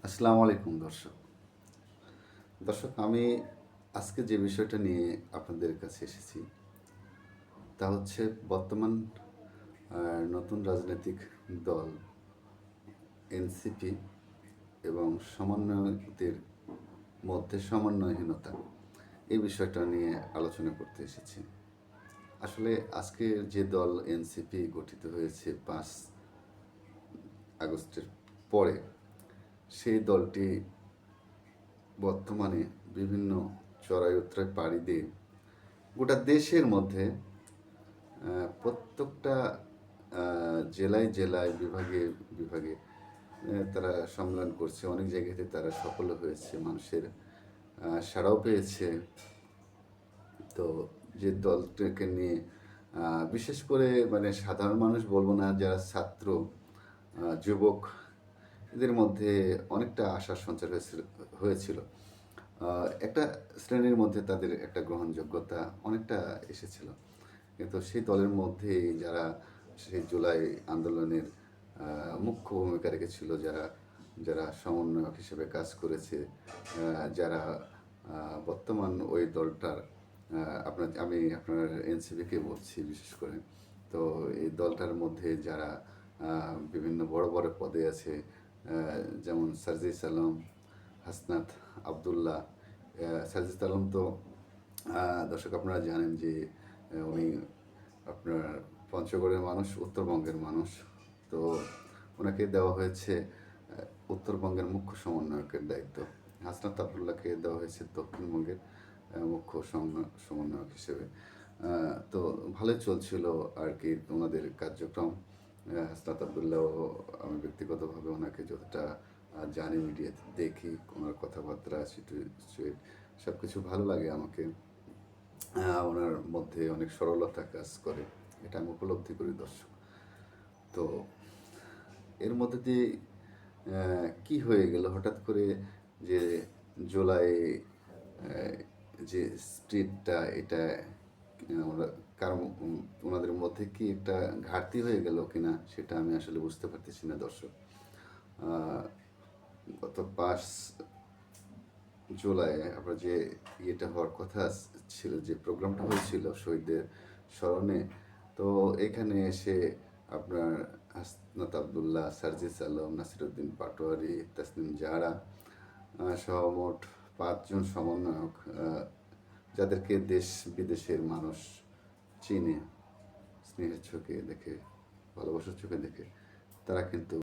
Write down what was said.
আসসালামু আলাইকুম দর্শক। আমি আজকে যে বিষয়টা নিয়ে আপনাদের কাছে এসেছি তা হচ্ছে বর্তমান নতুন রাজনৈতিক দল এনসিপি এবং সমন্বয়কদের মধ্যে সমন্বয়হীনতা এই বিষয়টা নিয়ে আলোচনা করতে এসেছি। আসলে আজকে যে দল এনসিপি গঠিত হয়েছে 5 আগস্টের পরে, সেই দলটি বর্তমানে বিভিন্ন চড়াই উতরাই পাড়ি দিয়ে গোটা দেশের মধ্যে প্রত্যেকটা জেলায় জেলায় বিভাগে বিভাগে তারা সম্মেলন করছে। অনেক জায়গাতে তারা সফল হয়েছে, মানুষের সাড়াও পেয়েছে। তো যে দলটাকে নিয়ে বিশেষ করে মানে সাধারণ মানুষ বলবো না, যারা ছাত্র যুবক এদের মধ্যে অনেকটা আশার সঞ্চার হয়েছিল। একটা শ্রেণীর মধ্যে তাদের একটা গ্রহণযোগ্যতা অনেকটা এসেছিল, কিন্তু সেই দলের মধ্যেই যারা সেই জুলাই আন্দোলনের মুখ্য ভূমিকা রেখেছিল, যারা যারা সমন্বয়ক হিসেবে কাজ করেছে, যারা বর্তমান ওই দলটার আমি আপনার এনসিপিকে বলছি বিশেষ করে। তো এই দলটার মধ্যে যারা বিভিন্ন বড় বড় পদে আছে, যেমন সার্জিস আলম, হাসনাত আবদুল্লাহ। সার্জিস আলম তো দর্শক আপনারা জানেন যে উনি আপনার পঞ্চগড়ের মানুষ, উত্তরবঙ্গের মানুষ। তো ওনাকে দেওয়া হয়েছে উত্তরবঙ্গের মুখ্য সমন্বয়কের দায়িত্ব। হাসনাত আবদুল্লাহকে দেওয়া হয়েছে দক্ষিণবঙ্গের মুখ্য সমন্বয়ক হিসেবে। তো ভালোই চলছিল আর কি ওনাদের কার্যক্রম। হাসনাত আবদুল্লাহ, আমি ব্যক্তিগতভাবে ওনাকে যতটা জানি, মিডিয়াতে দেখি, ওনার কথাবার্তা সিচুয়েট সব কিছু ভালো লাগে আমাকে। ওনার মধ্যে অনেক সরলতা কাজ করে, এটা আমি উপলব্ধি করি দর্শক। তো এর মধ্যে দিয়ে কি হয়ে গেল হঠাৎ করে যে জুলাই যে স্ট্রিটটা, এটা কারণ ওনাদের মধ্যে কি একটা ঘাটতি হয়ে গেল কিনা সেটা আমি আসলে বুঝতে পারতেছি না দর্শক। গত 5 জুলাই আপনার যে ইয়েটা হওয়ার কথা ছিল, যে প্রোগ্রামটা হয়েছিল শহীদদের স্মরণে, তো এখানে এসে আপনার হাসনাত আবদুল্লাহ, সার্জিস আলম, নাসিরুদ্দিন পাটোয়ারি, তাসনিম জারা সহ মোট 5 জন সমন্বয়ক, যাদেরকে দেশ বিদেশের মানুষ চিনে, স্নেহের চোখে দেখে, ভালোবাসার চোখে দেখে, তারা কিন্তু